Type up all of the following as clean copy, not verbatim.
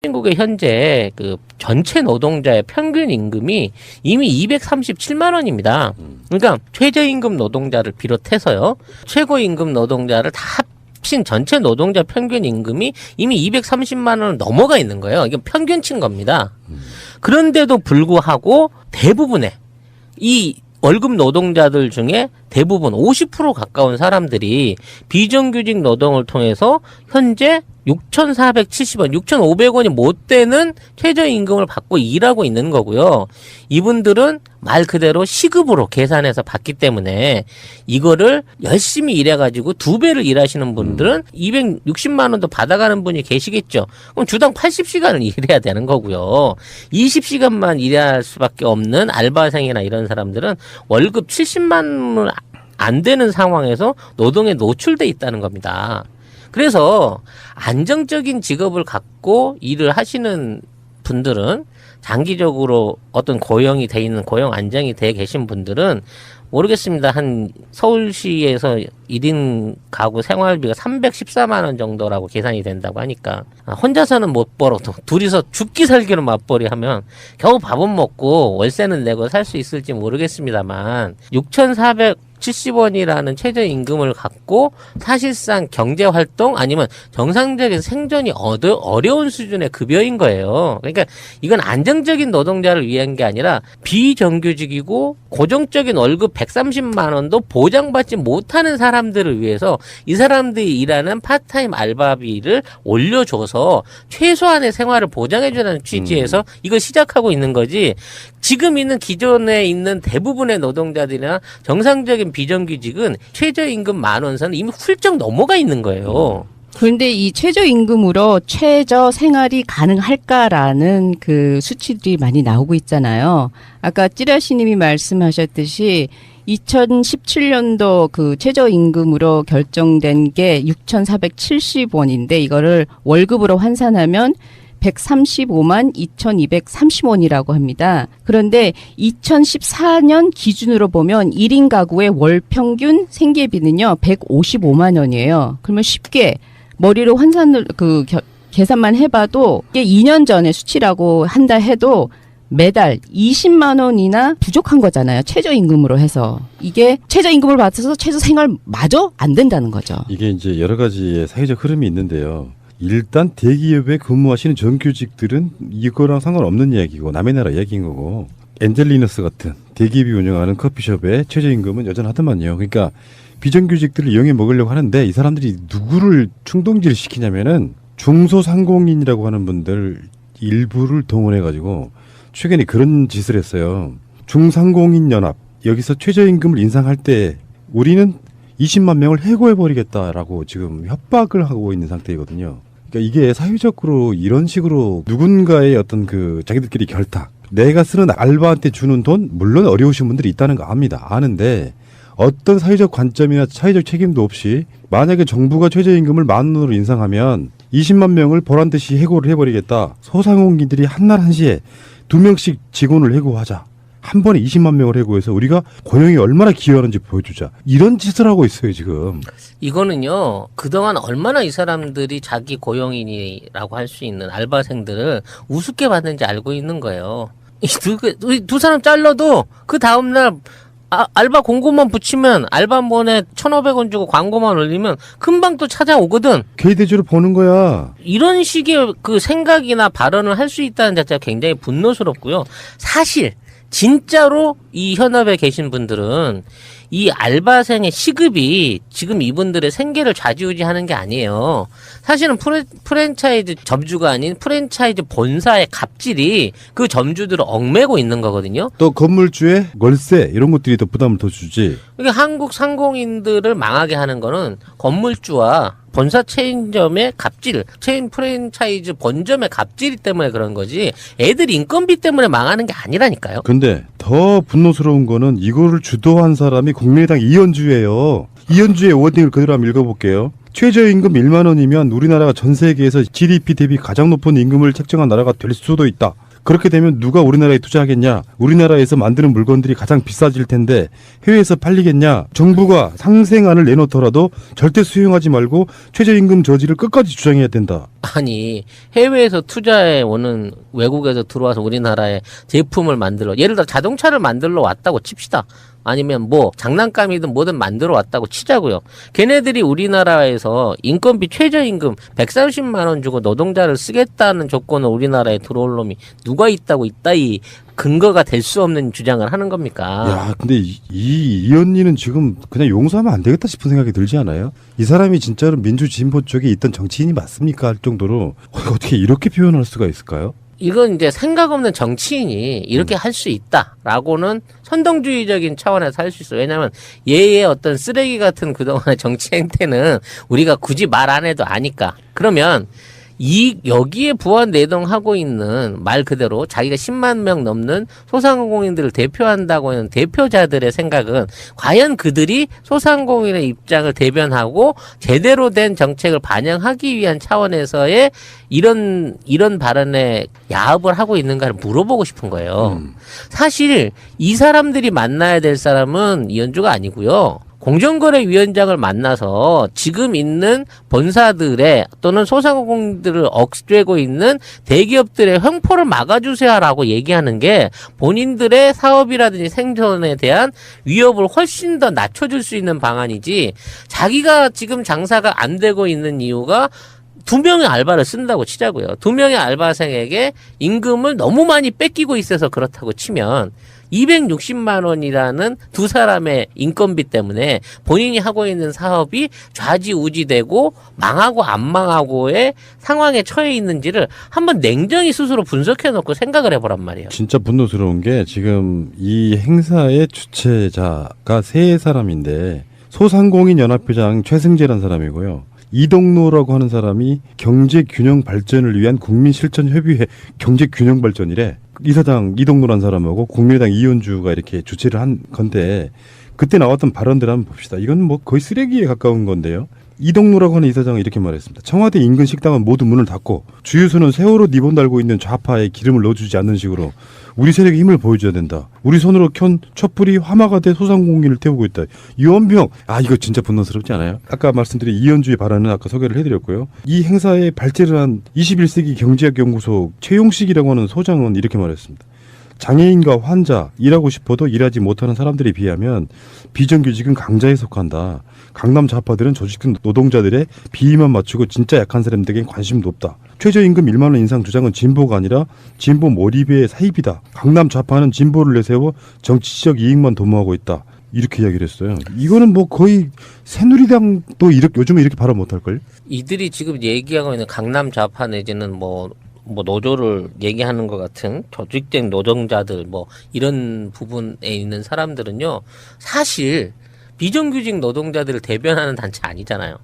한국의 현재 그 전체 노동자의 평균 임금이 이미 237만 원입니다. 그러니까 최저임금 노동자를 비롯해서요, 최고임금 노동자를 다 합친 전체 노동자 평균 임금이 이미 230만 원을 넘어가 있는 거예요. 이게 평균치인 겁니다. 그런데도 불구하고 대부분의 이 월급 노동자들 중에 대부분 50% 가까운 사람들이 비정규직 노동을 통해서 현재 6,470원, 6,500원이 못 되는 최저임금을 받고 일하고 있는 거고요. 이분들은 말 그대로 시급으로 계산해서 받기 때문에 이거를 열심히 일해가지고 2배를 일하시는 분들은 260만 원도 받아가는 분이 계시겠죠. 그럼 주당 80시간을 일해야 되는 거고요. 20시간만 일할 수밖에 없는 알바생이나 이런 사람들은 월급 70만 원 안 되는 상황에서 노동에 노출돼 있다는 겁니다. 그래서 안정적인 직업을 갖고 일을 하시는 분들은, 장기적으로 어떤 고용이 돼 있는, 고용 안정이 돼 계신 분들은 모르겠습니다. 한 서울시에서 1인 가구 생활비가 314만 원 정도라고 계산이 된다고 하니까, 혼자서는 못 벌어도 둘이서 죽기 살기로 맞벌이 하면 겨우 밥은 먹고 월세는 내고 살 수 있을지 모르겠습니다만, 6,470원이라는 최저임금을 갖고 사실상 경제활동 아니면 정상적인 생존이 어려운 수준의 급여인 거예요. 그러니까 이건 안정적인 노동자를 위한 게 아니라 비정규직이고 고정적인 월급 130만 원도 보장받지 못하는 사람들을 위해서 이 사람들이 일하는 파트타임 알바비를 올려줘서 최소한의 생활을 보장해주는 취지에서 이걸 시작하고 있는 거지, 지금 있는 기존에 있는 대부분의 노동자들이나 정상적인 비정규직은 최저임금 10,000원선은 이미 훌쩍 넘어가 있는 거예요. 그런데 이 최저임금으로 최저 생활이 가능할까라는 그 수치들이 많이 나오고 있잖아요. 아까 찌라시님이 말씀하셨듯이 2017년도 그 최저임금으로 결정된 게 6,470원인데 이거를 월급으로 환산하면 135만 2,230원이라고 합니다. 그런데 2014년 기준으로 보면 1인 가구의 월 평균 생계비는요 155만 원이에요. 그러면 쉽게 머리로 환산을 계산만 해봐도 이게 2년 전의 수치라고 한다 해도 매달 20만 원이나 부족한 거잖아요. 최저임금으로 해서. 이게 최저임금을 받아서 최저생활마저 안 된다는 거죠. 이게 이제 여러 가지의 사회적 흐름이 있는데요. 일단 대기업에 근무하시는 정규직들은 이거랑 상관없는 이야기고 남의 나라 이야기인 거고, 엔젤리너스 같은 대기업이 운영하는 커피숍의 최저임금은 여전하더만요. 그러니까 비정규직들을 이용해 먹으려고 하는데 이 사람들이 누구를 충동질 시키냐면은 중소상공인이라고 하는 분들 일부를 동원해가지고 최근에 그런 짓을 했어요. 중상공인 연합, 여기서 최저임금을 인상할 때 우리는 20만 명을 해고해버리겠다라고 지금 협박을 하고 있는 상태이거든요. 그러니까 이게 사회적으로 이런 식으로 누군가의 어떤 그 자기들끼리 결탁, 내가 쓰는 알바한테 주는 돈, 물론 어려우신 분들이 있다는 거 압니다. 아는데 어떤 사회적 관점이나 사회적 책임도 없이 만약에 정부가 최저임금을 10,000원으로 인상하면 20만 명을 보란듯이 해고를 해버리겠다. 소상공인들이 한날 한시에 2명씩 직원을 해고하자. 한 번에 20만 명을 해고해서 우리가 고용에 얼마나 기여하는지 보여주자. 이런 짓을 하고 있어요, 지금. 이거는요, 그동안 얼마나 이 사람들이 자기 고용인이라고 할 수 있는 알바생들을 우습게 봤는지 알고 있는 거예요. 이 두 사람 잘라도 그 다음날 알바 공고만 붙이면 알바몬에 1,500원 주고 광고만 올리면 금방 또 찾아오거든. 개대주로 보는 거야. 이런 식의 그 생각이나 발언을 할 수 있다는 자체가 굉장히 분노스럽고요. 사실 진짜로 이 현업에 계신 분들은 이 알바생의 시급이 지금 이분들의 생계를 좌지우지하는 게 아니에요. 사실은 프랜차이즈 점주가 아닌 프랜차이즈 본사의 갑질이 그 점주들을 얽매고 있는 거거든요. 또 건물주의 월세 이런 것들이 더 부담을 더 주지. 그러니까 한국 상공인들을 망하게 하는 거는 건물주와 본사 체인점의 갑질, 체인 프랜차이즈 본점의 갑질 때문에 그런 거지, 애들 인건비 때문에 망하는 게 아니라니까요. 근데 더 분노스러운 거는 이거를 주도한 사람이 국민의당 이현주예요. 이현주의 워딩을 그대로 한번 읽어볼게요. 최저임금 10,000원이면 우리나라가 전 세계에서 GDP 대비 가장 높은 임금을 책정한 나라가 될 수도 있다. 그렇게 되면 누가 우리나라에 투자하겠냐? 우리나라에서 만드는 물건들이 가장 비싸질 텐데 해외에서 팔리겠냐? 정부가 상생안을 내놓더라도 절대 수용하지 말고 최저임금 저지를 끝까지 주장해야 된다. 아니 해외에서 투자해 오는 외국에서 들어와서 우리나라에 제품을 만들어 예를 들어 자동차를 만들러 왔다고 칩시다. 아니면 뭐 장난감이든 뭐든 만들어 왔다고 치자고요. 걔네들이 우리나라에서 인건비 최저임금 130만 원 주고 노동자를 쓰겠다는 조건을 우리나라에 들어올 놈이 누가 있다고 이따위 근거가 될 수 없는 주장을 하는 겁니까? 야, 근데 이 언니는 지금 그냥 용서하면 안 되겠다 싶은 생각이 들지 않아요? 이 사람이 진짜로 민주진보 쪽에 있던 정치인이 맞습니까? 할 정도로 어떻게 이렇게 표현할 수가 있을까요? 이건 이제 생각 없는 정치인이 이렇게 할 수 있다라고는 선동주의적인 차원에서 할 수 있어요. 왜냐하면 얘의 어떤 쓰레기 같은 그동안의 정치 행태는 우리가 굳이 말 안 해도 아니까. 그러면 여기에 부안 내동하고 있는 말 그대로 자기가 10만 명 넘는 소상공인들을 대표한다고 하는 대표자들의 생각은 과연 그들이 소상공인의 입장을 대변하고 제대로 된 정책을 반영하기 위한 차원에서의 이런 발언에 야합을 하고 있는가를 물어보고 싶은 거예요. 사실 이 사람들이 만나야 될 사람은 이현주가 아니고요. 공정거래위원장을 만나서 지금 있는 본사들의 또는 소상공인들을 억제고 있는 대기업들의 횡포를 막아주세요라고 얘기하는 게 본인들의 사업이라든지 생존에 대한 위협을 훨씬 더 낮춰줄 수 있는 방안이지 자기가 지금 장사가 안 되고 있는 이유가 2명의 알바를 쓴다고 치자고요. 2명의 알바생에게 임금을 너무 많이 뺏기고 있어서 그렇다고 치면 260만 원이라는 두 사람의 인건비 때문에 본인이 하고 있는 사업이 좌지우지되고 망하고 안 망하고의 상황에 처해 있는지를 한번 냉정히 스스로 분석해놓고 생각을 해보란 말이에요. 진짜 분노스러운 게 지금 이 행사의 주최자가 세 사람인데 소상공인 연합회장 최승재라는 사람이고요. 이동노라고 하는 사람이 경제균형 발전을 위한 국민실천협의회 경제균형 발전이래. 이사장 이동노라는 사람하고 국민의당 이현주가 이렇게 주최를 한 건데 그때 나왔던 발언들 한번 봅시다. 이건 뭐 거의 쓰레기에 가까운 건데요. 이동노라고 하는 이사장은 이렇게 말했습니다. 청와대 인근 식당은 모두 문을 닫고 주유소는 세월호 리본 달고 있는 좌파에 기름을 넣어주지 않는 식으로 우리 세력의 힘을 보여줘야 된다. 우리 손으로 켠 촛불이 화마가 돼 소상공인을 태우고 있다. 유언병. 이거 진짜 분노스럽지 않아요? 아까 말씀드린 이현주의 발언은 아까 소개를 해드렸고요. 이 행사에 발제를 한 21세기 경제학연구소 최용식이라고 하는 소장은 이렇게 말했습니다. 장애인과 환자, 일하고 싶어도 일하지 못하는 사람들에 비하면 비정규직은 강자에 속한다. 강남 좌파들은 조직된 노동자들의 비위만 맞추고 진짜 약한 사람들에겐 관심도 없다. 최저임금 1만 원 인상 주장은 진보가 아니라 진보 몰입의 사입이다. 강남 좌파는 진보를 내세워 정치적 이익만 도모하고 있다. 이렇게 이야기를 했어요. 이거는 뭐 거의 새누리당도 요즘에 이렇게 발언 못할걸? 이들이 지금 얘기하고 있는 강남 좌파 내지는 뭐 노조를 얘기하는 것 같은 조직된 노동자들 이런 부분에 있는 사람들은요, 사실 비정규직 노동자들을 대변하는 단체 아니잖아요.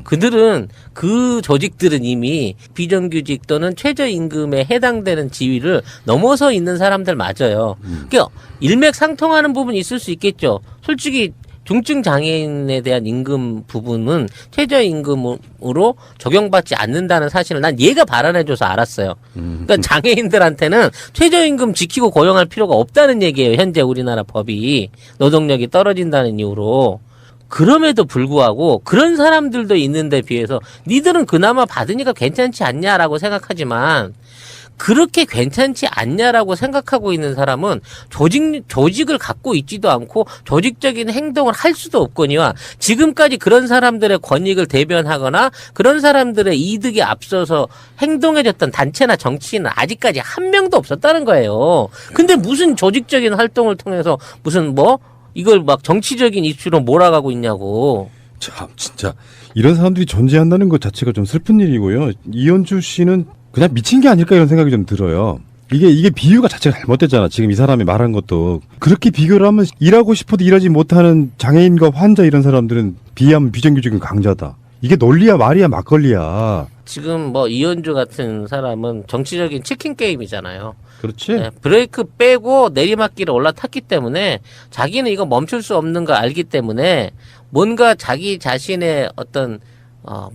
그들은 그 조직들은 이미 비정규직 또는 최저임금에 해당되는 지위를 넘어서 있는 사람들 맞아요. 그러니까 일맥상통하는 부분이 있을 수 있겠죠. 솔직히 중증 장애인에 대한 임금 부분은 최저임금으로 적용받지 않는다는 사실을 난 얘가 발언해줘서 알았어요. 그러니까 장애인들한테는 최저임금 지키고 고용할 필요가 없다는 얘기예요. 현재 우리나라 법이 노동력이 떨어진다는 이유로. 그럼에도 불구하고 그런 사람들도 있는데 비해서 니들은 그나마 받으니까 괜찮지 않냐라고 생각하지만 그렇게 괜찮지 않냐라고 생각하고 있는 사람은 조직을 갖고 있지도 않고 조직적인 행동을 할 수도 없거니와 지금까지 그런 사람들의 권익을 대변하거나 그런 사람들의 이득에 앞서서 행동해줬던 단체나 정치인은 아직까지 한 명도 없었다는 거예요. 근데 무슨 조직적인 활동을 통해서 무슨 이걸 막 정치적인 이슈로 몰아가고 있냐고. 참 진짜 이런 사람들이 존재한다는 것 자체가 좀 슬픈 일이고요. 이현주 씨는 그냥 미친 게 아닐까 이런 생각이 좀 들어요. 이게 비유가 자체가 잘못됐잖아. 지금 이 사람이 말한 것도. 그렇게 비교를 하면 일하고 싶어도 일하지 못하는 장애인과 환자 이런 사람들은 비하면 비정규직은 강자다. 이게 논리야 말이야 막걸리야. 지금 이현주 같은 사람은 정치적인 치킨 게임이잖아요. 그렇지. 네, 브레이크 빼고 내리막길에 올라탔기 때문에 자기는 이거 멈출 수 없는 거 알기 때문에 뭔가 자기 자신의 어떤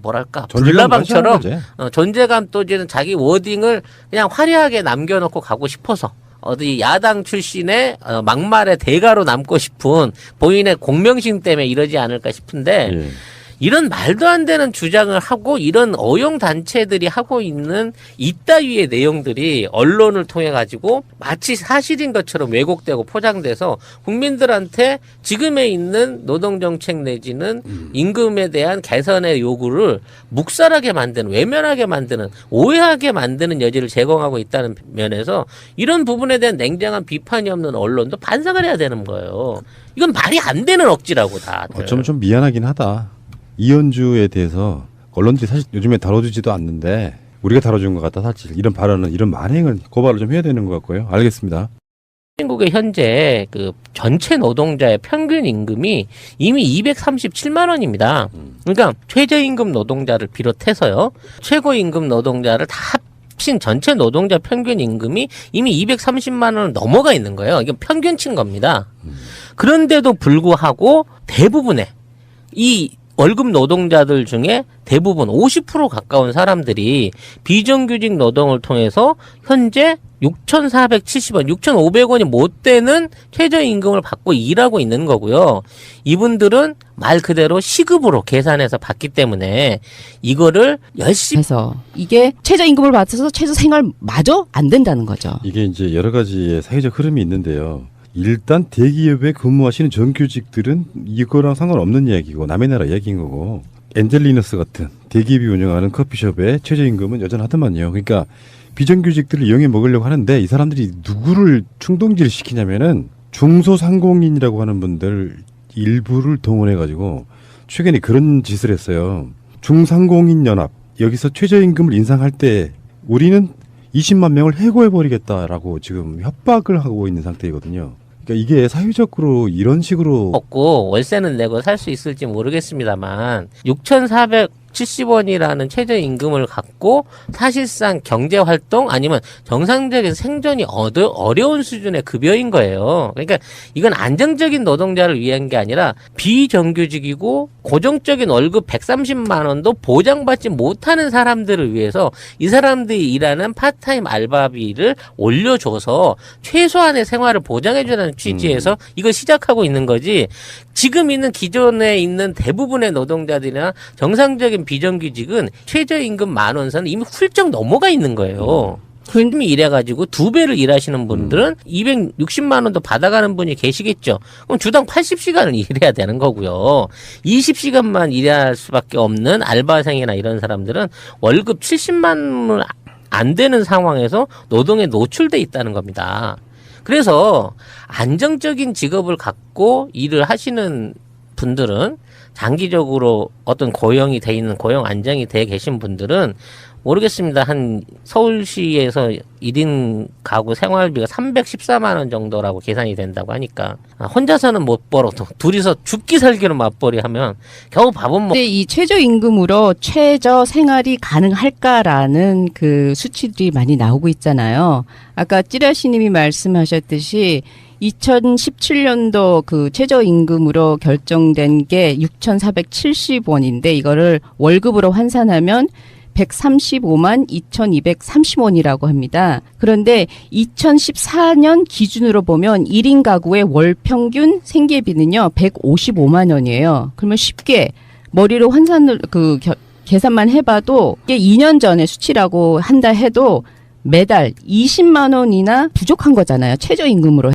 뭐랄까 존재감 불나방처럼 가져야 하는 존재감 또지는 자기 워딩을 그냥 화려하게 남겨놓고 가고 싶어서 어디 야당 출신의 막말의 대가로 남고 싶은 본인의 공명심 때문에 이러지 않을까 싶은데 예. 이런 말도 안 되는 주장을 하고 이런 어용 단체들이 하고 있는 이따위의 내용들이 언론을 통해 가지고 마치 사실인 것처럼 왜곡되고 포장돼서 국민들한테 지금에 있는 노동정책 내지는 임금에 대한 개선의 요구를 묵살하게 만드는, 외면하게 만드는, 오해하게 만드는 여지를 제공하고 있다는 면에서 이런 부분에 대한 냉정한 비판이 없는 언론도 반성을 해야 되는 거예요. 이건 말이 안 되는 억지라고 다. 어쩌면 좀 미안하긴 하다. 이현주에 대해서 언론들이 사실 요즘에 다뤄주지도 않는데 우리가 다뤄준 것 같다. 사실 이런 발언은, 이런 만행은 고발을 좀 해야 되는 것 같고요. 알겠습니다. 한국의 현재 그 전체 노동자의 평균 임금이 이미 237만 원입니다. 그러니까 최저임금 노동자를 비롯해서요, 최고임금 노동자를 다 합친 전체 노동자 평균 임금이 이미 230만 원을 넘어가 있는 거예요. 이건 평균치인 겁니다. 그런데도 불구하고 대부분의 이 월급 노동자들 중에 대부분 50% 가까운 사람들이 비정규직 노동을 통해서 현재 6,470원, 6,500원이 못 되는 최저임금을 받고 일하고 있는 거고요. 이분들은 말 그대로 시급으로 계산해서 받기 때문에 이거를 열심히 해서 이게 최저임금을 받아서 최저생활마저 안 된다는 거죠. 이게 이제 여러 가지의 사회적 흐름이 있는데요. 일단 대기업에 근무하시는 정규직들은 이거랑 상관없는 이야기고 남의 나라 이야기인 거고, 엔젤리너스 같은 대기업이 운영하는 커피숍의 최저임금은 여전하더만요. 그러니까 비정규직들을 이용해 먹으려고 하는데 이 사람들이 누구를 충동질 시키냐면은 중소상공인이라고 하는 분들 일부를 동원해가지고 최근에 그런 짓을 했어요. 중상공인 연합, 여기서 최저임금을 인상할 때 우리는 20만 명을 해고해버리겠다라고 지금 협박을 하고 있는 상태이거든요. 그러니까 이게 사회적으로 이런 식으로 먹고 월세는 내고 살 수 있을지 모르겠습니다만 6,470원이라는 최저임금을 갖고 사실상 경제활동 아니면 정상적인 생존이 어려운 수준의 급여인 거예요. 그러니까 이건 안정적인 노동자를 위한 게 아니라 비정규직이고 고정적인 월급 130만 원도 보장받지 못하는 사람들을 위해서 이 사람들이 일하는 파트타임 알바비를 올려줘서 최소한의 생활을 보장해주는 취지에서 이걸 시작하고 있는 거지, 지금 있는 기존에 있는 대부분의 노동자들이나 정상적인 비정규직은 최저임금 10,000원 선은 이미 훌쩍 넘어가 있는 거예요. 이미 일해가지고 2배를 일하시는 분들은 260만 원도 받아가는 분이 계시겠죠. 그럼 주당 80시간을 일해야 되는 거고요. 20시간만 일할 수밖에 없는 알바생이나 이런 사람들은 월급 70만 원 안 되는 상황에서 노동에 노출돼 있다는 겁니다. 그래서 안정적인 직업을 갖고 일을 하시는 분들은, 장기적으로 어떤 고용이 돼 있는, 고용 안정이 돼 계신 분들은 모르겠습니다. 한 서울시에서 1인 가구 생활비가 314만 원 정도라고 계산이 된다고 하니까 혼자서는 못 벌어도 둘이서 죽기 살기로 맞벌이 하면 겨우 밥은 근데 이 최저임금으로 최저 생활이 가능할까라는 그 수치들이 많이 나오고 있잖아요. 아까 찌라시님이 말씀하셨듯이 2017년도 그 최저임금으로 결정된 게 6,470원인데 이거를 월급으로 환산하면 135만 2,230원이라고 합니다. 그런데 2014년 기준으로 보면 1인 가구의 월 평균 생계비는요 155만 원이에요. 그러면 쉽게 머리로 환산을 계산만 해봐도 이게 2년 전의 수치라고 한다 해도 매달 20만 원이나 부족한 거잖아요. 최저임금으로